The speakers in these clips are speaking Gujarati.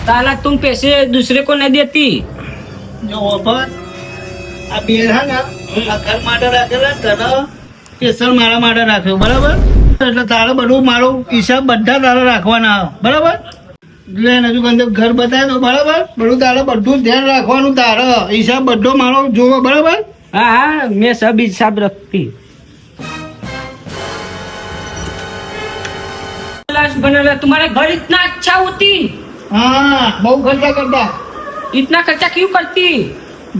साला तुम पैसे दूसरे को नहीं देती। જો ઓફર આ બે છે ને આ ઘર માટે રાખેલા તને સ્પેશિયલ મારા માટે રાખ્યો બરાબર એટલે તારે બધું મારો હિસાબ બધા તારે રાખવાના બરાબર એટલે હજુ કંઈ ઘર બતાવે તો બરાબર બધું તારે બધું ધ્યાન રાખવાનું તારે હિસાબ બધો મારો જોવો બરાબર हाँ हाँ मैं सब हिसाब रखती। बना तुम्हारा घर इतना अच्छा होती, હા બહુ ખર્ચા કરતા इतना खर्चा क्यों करती?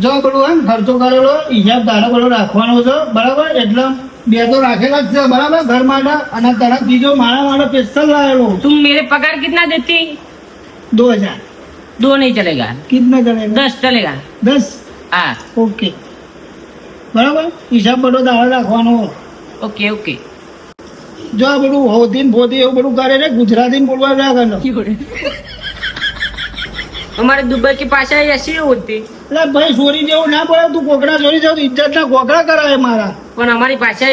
જો બધું એમ ખર્ચો કરેલો હિસાબ તારે બધો રાખવાનો છે બરાબર એટલે બે તો રાખેલા જ છે બરાબર ઘર માટે અને તારા બીજો મારા માટે સ્પેશિયલ લાવેલો तुम मेरे पगार कितना देती? 2000 2 नहीं चलेगा, कितना करेगा 10 चलेगा। 10 हाँ ઓકે બરાબર હિસાબ બધો તારે રાખવાનો ओके ओके। જો આ બધું હોતી ને પોતી એવું બધું કરે છે ગુજરાતી બોલવા રાખવાનો हमारे दुबई की भाषा ऐसी होती, એટલે ભાઈ ચોરી જેવું ના પડે તું કોકડા ચોરી જાવ ઇજ્જત ના કોકડા કરાય મારા पर हमारी भाषा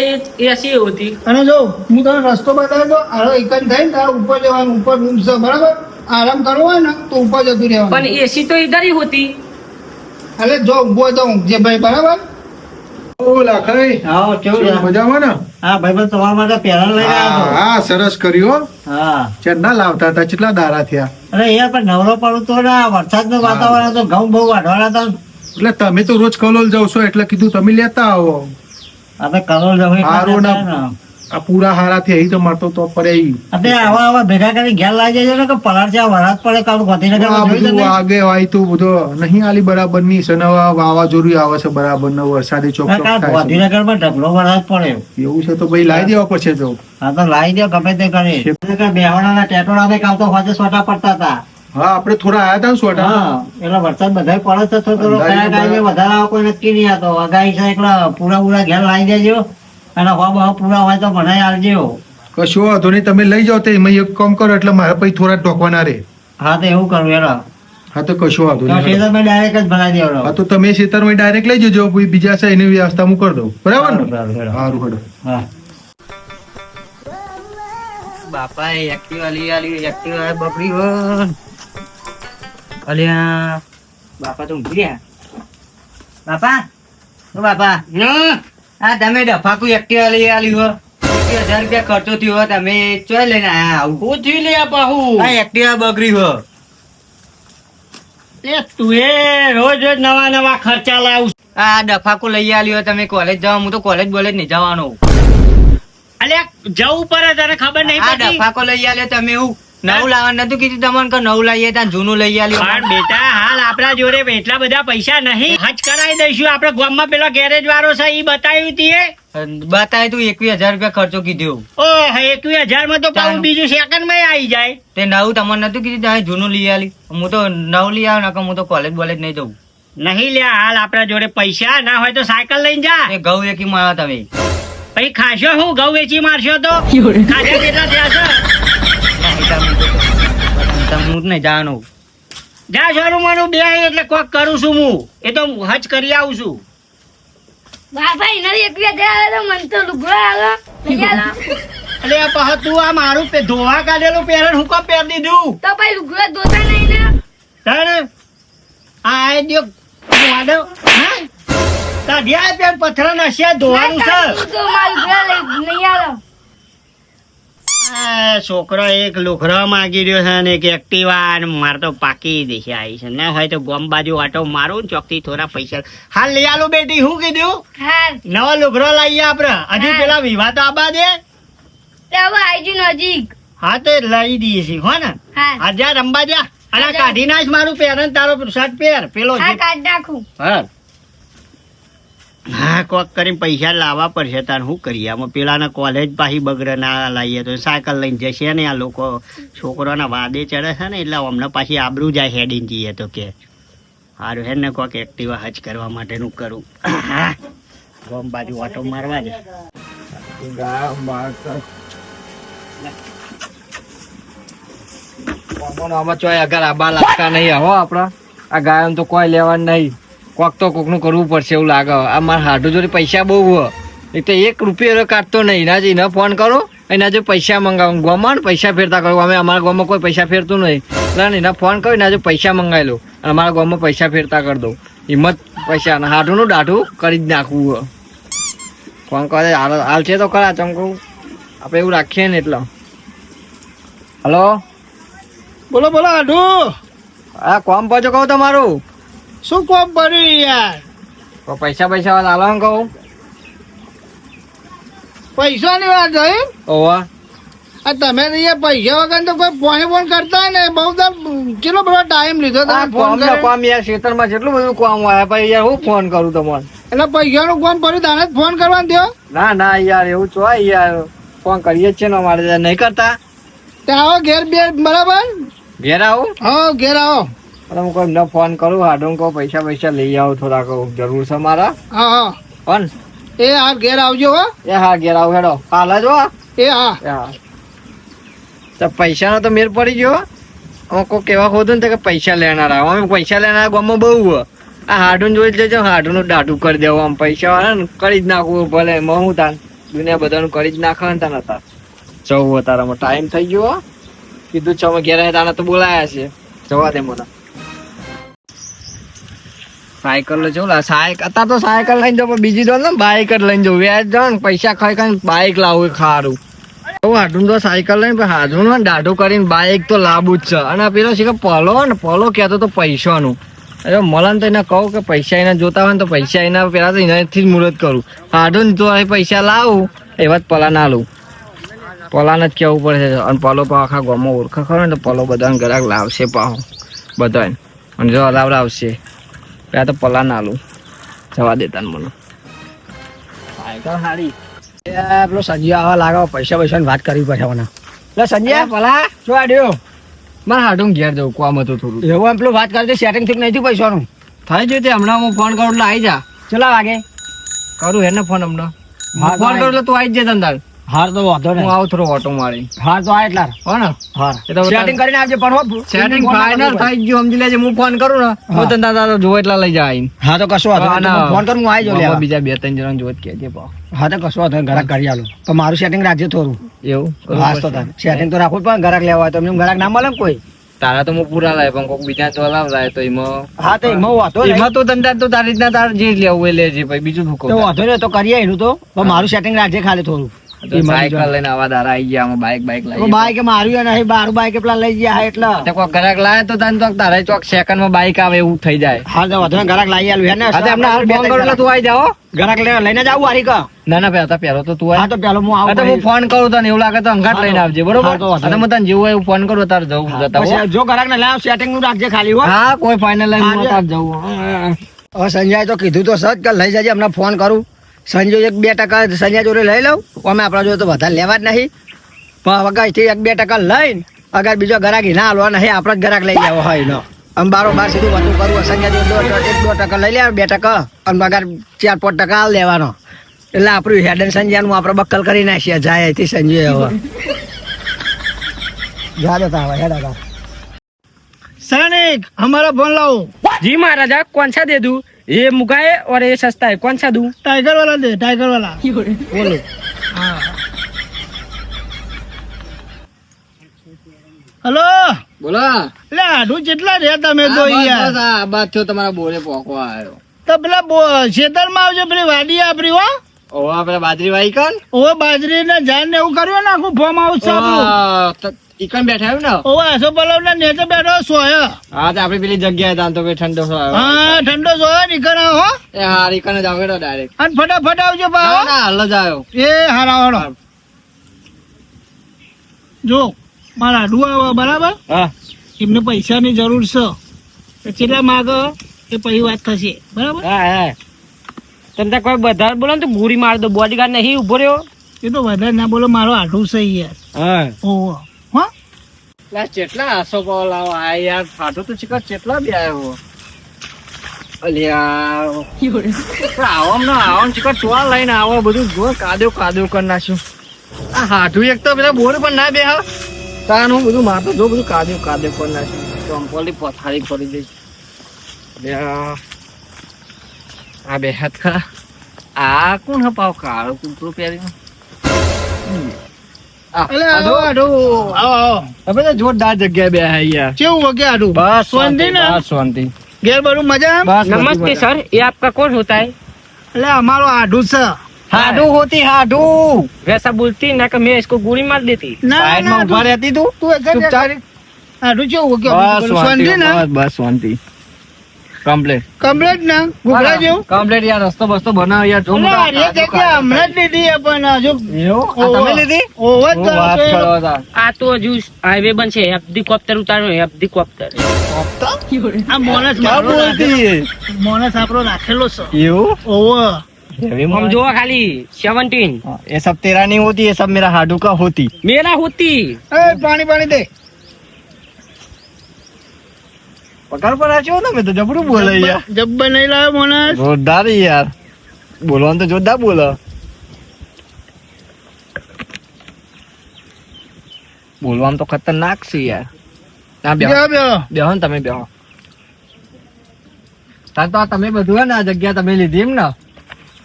ऐसी होती। અને જો હું તને રસ્તો બતાવ્યો તો હાલો એક જ થાય ને તારે ઉપર જવાનું ઉપર રૂમ છે બરાબર આરામ કરવો હોય ને તો ઉપર જતું રહેવાનું पर एसी तो इधर ही होती। એટલે જો ઊભો તો ઊંઘજે ભાઈ બરાબર ઓ લાખાઈ હા કેવું મજામાં ને હા ભાઈ પણ તમારા માટે પહેલા લઈને આવ્યો હા સરસ કર્યો હા ચેન્ના લાવતા હતા કેટલા દારા થયા અરે યાર પણ નવરો પડું તો ને વરસાદનું વાતાવરણ તો ઘઉં બહુ વાઢવાના હતા એટલે તમે તો રોજ કલોલ જાવ છો એટલે કીધું તમે લેતા આવો આપણે કરોડ જવું હારું ના આ પૂરા હારા થી અહીં તો મળતો તો પડે ઈ. આપણે આવા ભેગા કરી ઘેર લાવી જાય છે કે પલાળ છે વરાત પડે કાલ ગાંધીનગર આ બધું આગે વાય તું બધો નહીં આલી બરાબર ની સનવા વાવાઝોડું આવે છે બરાબર નો વરસાદી ચોક ચોક થાય છે. ગાંધીનગર માં ઢગલો વરાત પડે એવું છે તો ભાઈ લાવી દેવા પડશે જો હા તો લાવી દો ગમે તે કરી બેહવાના ટેટોડા ને કાલ તો હોજે સોટા પડતા હતા હા આપણે થોડા આયા હતા ને સોટા હા એટલે વરસાદ બધા પડે છે થોડો કયા ટાઈમે વધારે આવે કોઈ નક્કી નહીં આતો અગાઈ છે એટલે પૂરા ઘેર લાવી દેજો અને હવા પૂરા હોય તો મને આવજો કશો વાંધો નહીં તમે લઈ જાઓ તો એમાં એક કામ કરો એટલે મારે પછી થોડા ટોકવાના રે હા તો એવું કરવું એનો હા તો કશો વાંધો નહીં ડાયરેક્ટ જ બનાવી દેવાનો હા તો તમે ખેતરમાં ડાયરેક્ટ લઈ જજો પછી બીજા છે એની વ્યવસ્થા હું કરી દઉં બરાબર ને સારું હડો હા बापा एक्टिवा एक्टिवा बकरी हो अलिया बापा तुम ગયા બાપા ઓ બાપા આ તમે ડફાકુ એક્ટિવા લઈ આલી હો 1000 રૂપિયા ખર્ચો થયો તમે ચોય લઈને આયા આવું પૂછી લે બાહુ આ એક્ટિવા બગડી હો એ તું એ રોજ રોજ નવા નવા ખર્ચા લાવ આ ડફાકુ લઈ આલ્યો તમે કોલેજ જાવ હું તો કોલેજ બોલેજ નહીં જવાનો અલે જવું પડે તને ખબર નહીં પડતી આ ડફાકો લઈ આલ્યો તમે હું નવું લાવવાનું નતું કીધું તમને કે નવું લઈએ ત્યાં જૂનું લઈ આલ્યો પણ બેટા હાલ આપણા જોડે એટલા બધા પૈસા નહીં હજ કરાવી દઈશું આપણે ગામમાં પેલો ગેરેજ વાળો છે ઈ બતાવ્યું તીએ બતાય તું 21000 રૂપિયા ખર્ચો કીધું ઓહ 21000 માં તો પાછું બીજું સેકન્ડ માં આવી જાય તે નવું તમને નતું કીધું ત્યાં જૂનું લઈ આલી હું તો નવું લઈ આવ ના હું તો કોલેજ બોલેજ નહીં જવું નહીં લ્યા હાલ આપણા જોડે પૈસા ના હોય તો સાયકલ લઈને જા એ ઘઉં એકી મારો તમે પછી ખાશો હું ઘઉં વેચી મારશો તો ખાશો કેટલા થયા છે હું નહીં જાણું જા શરૂ મારું બે એટલે કોક કરું છું હું એ તો હજ કરી આવું છું બાપા એના 1000 આવે તો મને તો લુગડો આલો અરે પહ તું આ મારું ધોવા કાઢેલું પહેરણ હું કમ પહેર દીધું તો ભાઈ લુગડો ધોતા નહીં ને તારે આ દો વાડો હા કાઢ્યા પેન પથરા નસ્યા ધોવાનું છે તો મારા લુગડા નહીં આલો આ છોકરો એક લુખરો માગી રહ્યો છે ને એક એક્ટિવા ને મારે તો પાકી દેશે આવી છે ના હોય તો ગોમ બાજુ આટો મારું ને ચોકથી થોડા પૈસા હાલ લઈ આલો બેટી શું કીધું હા નવો લુખરો લાવીએ આપડે હજુ પેલા વિવાહ તો આબા દે તે હવે આઈજુ નજીક હા તો લઈ દઈએ છીએ હો ને હા હા જા રંબા જા અને કાઢી નાખ મારું પહેરણ તારો શર્ટ પહેર પેલો હા કાઢ નાખું હા હા કોક કરીને પૈસા લાવવા પડશે તાર શું કરીએ આમાં પેલાના કોલેજ પાછી બગડે ના લાવીએ તો સાયકલ લઈને જશે ને આ લોકો છોકરાના વાદે ચડે છે ને એટલે અમને પાછી આબરૂ જાય હેડીને જઈએ તો કે સારું હે ને કોક એક્ટિવા હજ કરવા માટેનું કરું ગોમ બાજુ ઓટો મારવા જ આમાં ચોય અગર આબા લાગતા નહીં હો આપડા આ ગાયમ તો કોઈ લેવાનું નહીં કોક તો કોકનું કરવું પડશે એવું લાગે આ મારા હાડુ જોડે પૈસા બહુ એક તો 1 રૂપિયો કાઢતો નહીં ના જઈને ફોન કરો એના જો પૈસા મંગાવું ગોમાં પૈસા ફેરતા કરું અમે અમારા ગામમાં કોઈ પૈસા ફેરતું નહીં એટલે એના ફોન કર્યો ને જો પૈસા મંગાવી લો અને અમારા ગામમાં પૈસા ફેરતા કરી દઉં હિંમત પૈસા અને હાડું દાઢું કરી જ નાખવું ફોન કરે હાલ છે તો ખરા ચમકું આપણે એવું રાખીએ ને એટલે હલો બોલો બોલો આઢુ હા કોમ પાછો કહું તમારું શું કોમ પડ્યું યાર? તો પૈસા વાળા હાલો કહું પૈસાની વાત થઈ? ઓવા આ તમે તો યાર પૈસા વગર તો કોઈ ફોન કરતા ને બહુ કેટલો બધો ટાઈમ લીધો તમે ફોન કર્યો? કામ યાર ખેતરમાં જેટલું બધું કામ હોય પછી યાર હું ફોન કરું તમને એટલે પૈસાનું કામ પડ્યું તાને જ ફોન કરવાનું થયો? ના યાર એવું તો હોય યાર ફોન કરીએ જ છે ને અમારે નહીં કરતા ત્યાં આવો ઘેર બે બરાબર? ઘેર આવું હા ઘેર આવો. અને હું કોઈ ન ફોન કરું હાડું કહું પૈસા લઈ આવો થોડા કહું જરૂર છે મારા હા હા પણ એ હા ઘેર આવજો હો. એ હા ઘેર આવું હેડો કાલ જ હો એ હા તો પૈસાનો તો મેર પડી ગયો અમે કોઈ કેવા ખોદું ને કે પૈસા લેનારા અમે પૈસા લેનારા ગામમાં બહુ આ હાડું જોઈ લેજો હાડું દાઢું કરી દેવું આમ પૈસા વાળા ને કરી જ નાખવું ભલે એમાં હું તાન દુનિયા બધાનું કરી જ નાખવા ને તાન હતા જવું તારામાં ટાઈમ થઈ ગયો કીધું છે અમે ઘેર તાને તો બોલાયા છે જવા દે મને સાયકલ લો જવું સાયકલ અત્યારે તો સાયકલ લઈને જાવ બીજી દો ને બાઈક જ લઈને જવું વ્યાજ જાવ ને પૈસા ખાઈ ખાઈને બાઈક લાવું ખારું હાડું તો સાયકલ લઈને હાડું ને દાઢું કરીને બાઈક તો લાવવું જ છે અને પેલો છે કે પલો કહેતો તો પૈસાનું અરે મળે તો એને કહું કે પૈસા એને જોતા હોય ને તો પૈસા એના પેલા તો એનાથી જ મુહૂર્ત કરું હાડું તો પૈસા લાવું એવા જ પલા ના લઉં પલાને જ કહેવું પડે અને પલો પાવ આખા ગામમાં ઓળખા ખરો ને તો પલો બધાને ગ્રાહક લાવશે પાહો બધાને અને જો લાવશે પેલા તો પલા ના લઉં જવા દેતા ને મને સાયકલ હારી પેલો સંજય આવા લાગે પૈસા ની વાત કરવી પડે મને. એટલે સંજય પલા શું આડ્યો? મારે હાડું ઘેર જવું કામ હતું થોડું એવું એમ પેલું વાત કરતી સેટિંગ થઈ નહીં થયું પૈસાનું? થાય છે તે હમણાં હું ફોન કરું એટલે આવી જા ચલા વાગે કરું હે ને ફોન હમણાં હા, ફોન કરું એટલે તું આવી જ જતા તાર હાર તો વાંધો હું આવું થોડો ઓટો મારી હાર તો આ એટલા હો ને હાર એ તો સેટિંગ કરીને આવજે પણ સેટિંગ ફાઇનલ થઈ ગયું સમજી લેજે હું ફોન કરું ને હું તને તારા જો એટલા લઈ જાય હા તો કશો વાંધો નહીં. ફોન કર હું આવી જાઉં લેવા. બીજા 2-3 જણા જોત કે પાવ હા તો કશો વાંધો નહીં. ઘરાક કરી આલો તો મારું સેટિંગ રાખજે થોડું. એવું હા તો તાર સેટિંગ તો રાખવું પણ ઘરાક લેવા હોય તો એમને ઘરાક ના મળે ને કોઈ. તારા તો હું પૂરા લાય પણ કોઈક બીજા તો લાવરાય તો એમાં હા તો એમાં વાંધો નહીં. એમાં તો ધંધા તો તારી રીતના તાર જે લેવું એ લેજે ભાઈ બીજું શું તો કહું વાંધો નહીં તો કરીએ એનું તો પણ મારું સેટિંગ રાખજે ખાલી થોડું. સાયકલ લઈને આવા દારા આવી ગયા આમાં બાઈક લઈ બાઈક મારું નહીં બારું બાઈક પેલા લઈ ગયા હા એટલે કોઈ ગ્રાહક લાવે તો તને તો તારે ચોક સેકન્ડ માં બાઈક આવે એવું થઈ જાય હા તો વાંધો નહીં. ઘરાક લાવી આલું હે ને. હા તો એમને હાલ ફોન કરું એટલે તું આવી જાઓ ઘરાક લઈને જ આવું હારી કા? ના પેલો તો તું હા તો પેલો હું હા તો હું આવું. ફોન કરું તને એવું લાગે તો અંગાટ લઈને આવજે બરોબર હા, તો વાંધો અને હું તને જેવું હોય એવું ફોન કરું તારે જવું જતા હો. પછી જો ઘરાક ને લાવ સેટિંગ નું રાખજે ખાલી હો. હા કોઈ ફાઇનલ લઈને હા, તાર જવું હવે સંજય તો કીધું તો સજ કે લઈ જજે હમણાં ફોન કરું. સંજય 1-2% સંજય જોડે લઈ લઉં અમે આપણા જોડે તો વધારે લેવા જ નહીં પણ હવે કઈથી 1-2% લઈને અગર બીજો ઘરાક ના હાલવા નહીં આપણો જ ઘરાક લઈ લેવો હોય એનો આમ બારોબાર સીધું વધુ કરવું સંજય જોડે 1-2% લઈ લે 2% અને અગર 4-5% હાલ લેવાનો એટલે આપણું હેડ એન્ડ સંજયનું આપણે બક્કલ કરી નાખીએ જાય અહીંથી સંજય હવે જા દેતા હવે હેડા सैनिक हमारा फोन लाओ. जी महाराजा कौन सा दे दूं? ये मुका है और ये सस्ता है, कौन सा दूं? टाइगर वाला दे, टाइगर वाला बोलो. हाँ हेलो બોલો એટલે આઢું જેટલા રહ્યા તમે તો યાર આ બાદ થયો તમારા બોરે પોકો આવ્યો તો પેલા ખેતરમાં આવજો પેલી વાડી આપડી હો ઓ આપડે બાજરી વાઈ કન ઓ બાજરી ને જાન ને એવું કર્યું ને આખું ફોર્મ હાઉસ છે આપણું. ઈકન બેઠા આવ્યું ને ઓ આસો પલાવ ને નેચે બેઠો સોય. હા તો આપડે પેલી જગ્યાએ તાન તો કે ઠંડો હા ઠંડો સોય નીકળ હો એ હા ઈકન જ આવ્યો ડાયરેક્ટ અને ફટાફટ આવજો પા ના હાલ જ આવ્યો એ હારા હારો જો મારા આડું આવે બરાબર હા એમને પૈસાની જરૂર છે તો કેટલા માગ એ પછી વાત થશે બરાબર. હા તમને કોઈ બધા બોલો ને તો ગુરી માર દો, બોડીગાર્ડ નહીં ઉભો રહ્યો. એ તો વધારે ના બોલો મારો આઢું છે યાર. હા ઓહો હા લા કેટલા આસો પાવ લાવો આ યાર ફાટો તો ચિકર કેટલા બે આવ્યો અલ્યા આવો ચિકર ચોળા લઈને આવો બધું જો કાદવ કરી નાખ્યું આ હાઠું એક તો પેલા બોર પણ ના બે હા તાન હું બધું મારતો જો બધું કાદવ કરી નાખ્યું ચંપલી પથારી કરી દઈશ આ બે હાથ ખરા આ કોણ હપાવ કાળો કૂતરો પહેરીને એટલે આવો આડો આવો આવો તમે તો જોરદાર જગ્યાએ બે યાર કેવું વગે આડો બસ શાંતિ ને બસ શાંતિ ઘેર બધું મજા બસ नमस्ते सर ये आपका कौन होता है એટલે અમારો આડું છે હાડુ હોતી હાડુ वैसा बोलती ना कि मैं इसको गोली मार देती ના સાઈડ ના માં ઉભા રહેતી તું તું એક જ ચૂપચાપ આડું કેવું વગે બસ શાંતિ ને બસ શાંતિ કમ્પ્લીટ કમ્પ્લેટ ના ગુગડા જેવું કમ્પ્લીટ યાર રસ્તો બસ્તો બનાવ યાર જો એટલે આ રે જગ્યા હમણાં જ લીધી છે પણ હજુ એવું આ તમે લીધી ઓવર હું વાત કરો તા આ તો હજુ હાઈવે બનશે હેલિકોપ્ટર ઉતારો હેલિકોપ્ટર આ મોનસ ક્યાં મારો બોલતી મોનસ આપણો રાખેલો છે એવું ઓવર हेवी हम जो खाली 17 ये सब तेरा नहीं होती ये सब मेरा हाडू का होती मेरा होती એ પાણી પાણી દે પગાર પર આચ્યો ને મેં તો જબરું બોલે યાર જબ્બર નહીં લાવ્યો મોનસ જોરદાર યાર બોલવાનું તો જોરદાર બોલો બોલવામાં તો ખતરનાક છે યાર ના બેહો બેહો બેહો બેહો ને તમે બેહો તાર તો આ તમે બધું હે ને આ જગ્યા તમે લીધી એમ ને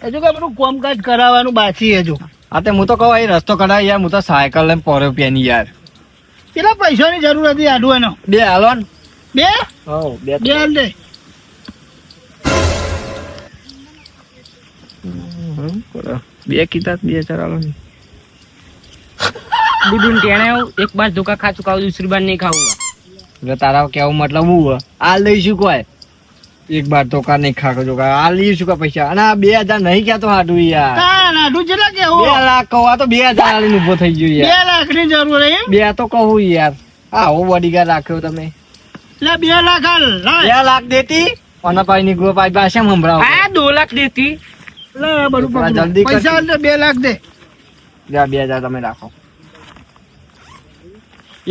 હજુ કે બધું કામકાજ કરાવવાનું બાકી હજુ હા તે હું તો કહું અહીં રસ્તો કઢાય યાર હું તો સાયકલ લઈને પોર્યો પેની યાર કેટલા પૈસાની જરૂર હતી આડું એનો બે હાલો ને બે હો બે બે હાલ દે બે કીધા 2000 હાલો ને डूडून कहना है एक बार धोखा खा चुका हूँ दूसरी बार नहीं खाऊंगा એટલે તારા કેવું મતલબ હું આ લઈશું કોઈ એક બાર તો કા નહીં ખાકો જો આ લઈશું કે પૈસા અને આ 2000 નહીં ક્યાં તો હાડું યાર ના આડું કેટલા કેવું 2 લાખ કહું આ તો 2000 આલીને ઉભો થઈ ગયો 2 યાર લાખ ની જરૂર હે એમ 2 તો કહું યાર આવો બોડીગાર્ડ રાખ્યો તમે લે 2 લાખ હાલ લાય 2 લાખ દેતી અને પાઈ ની ગ્રુપ આઈ પાસે સંભળાવો हाँ 2 लाख देती લે બધું થોડા પકડ. જલ્દી કર. પૈસા હાલ દે 2 લાખ દે જા 2000 તમે રાખો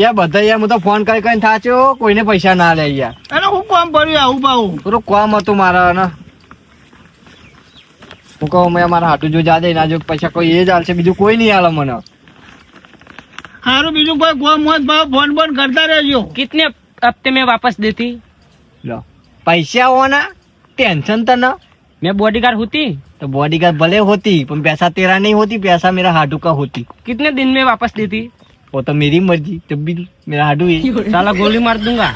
યાર બધા યાર હું તો ફોન કરી કરીને થાચ્યો કોઈને પૈસા ના લે યાર અને હું કામ પડ્યું આવું પાવું થોડું કામ હતું મારા ને હું કહું મેં મારા હાટુ જો જાદે ના જો પૈસા કોઈ એ જ હાલશે બીજું કોઈ નહીં હાલે મને હારું બીજું કોઈ કામ હોત ભાવ ફોન ફોન કરતા રહેજો कितने हफ्ते में वापस देती લો પૈસા હોવાના ટેન્શન તો ના मैं बॉडीगार्ड होती तो बॉडीगार्ड भले होती पर पैसा तेरा नहीं होती पैसा मेरा हाडू का होती कितने दिन में वापस देती वो तो मेरी मर्जी जब भी मेरा हाडू ही साला गोली मार दूंगा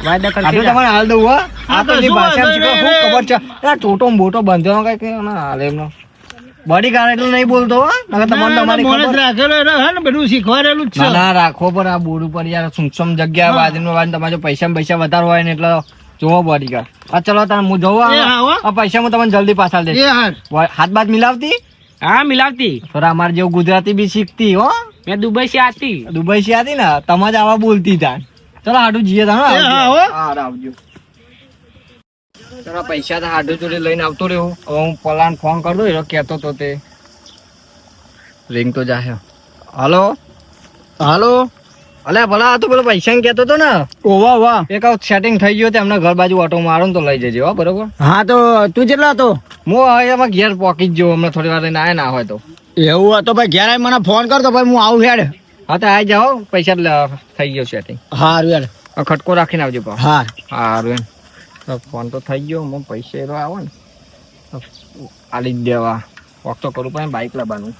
वायदा करके હાડુ जा। તમારે હાલ દઉં હા આ તો તો ની શું ભાષા વાંધો શીખો નહીં. હું ખબર છે આ ટોટો મોટો બંધવાનો કઈ કે ના હાલે એમનો બોડીગાર્ડ એટલે નહીં બોલતો હા નકર તમને તમારી મોનસ ખબર રાખેલો એટલે હે ને બધું શીખવાડેલું જ ના છે ના રાખો પર આ બોર્ડ ઉપર યાર સુમસમ જગ્યા બાજુનો વાન તમારે જો પૈસા વધારે હોય ને એટલે જોવો બોડીગાર્ડ આ ચલો તાર હું જોવા એ હા હો. આ પૈસા હું તમને જલ્દી પાછા દે એ હાર હાથ બાદ મિલાવતી हाँ मिलाती થોડા અમારે જેવું ગુજરાતી બી શીખતી હો मैं दुबई से आती દુબઈ થી આતી ને તમે જ આવા બોલતી તાર ચલો હાડું જીએ તા એ હા હો. આવજો ચલો પૈસા તો હાડું જોડે લઈને આવતો રહ્યો હવે હું પલાન ફોન કરી દઉં એનો કહેતો તો તે રિંગ તો જાહે હાલો હાલો અલે ભલા આ તો પેલો પૈસા ને કહેતો તો ને ઓવા વાહ એક સેટિંગ થઈ ગયો તે એમના ઘર બાજુ ઓટો મારો ને તો લઈ જજે હો બરોબર હા તો તું કેટલા હતો હું હવે એમાં ઘેર પોકી જ જો હમણાં થોડી વાર લઈને આયા ના હોય તો એવું હતો ભાઈ ઘેર આવીને મને ફોન કરતો ભાઈ હું આવું હેડ હા તો આવી જાઓ પૈસા થઈ ગયો સેટિંગ હારું યાર ખટકો રાખીને આવજો પા હા સારું એમ તો ફોન તો થઈ ગયો મને પૈસા એવા આવે ને તો આલી જ દેવા વોક તો કરવું પડે બાઇક લાવવાનું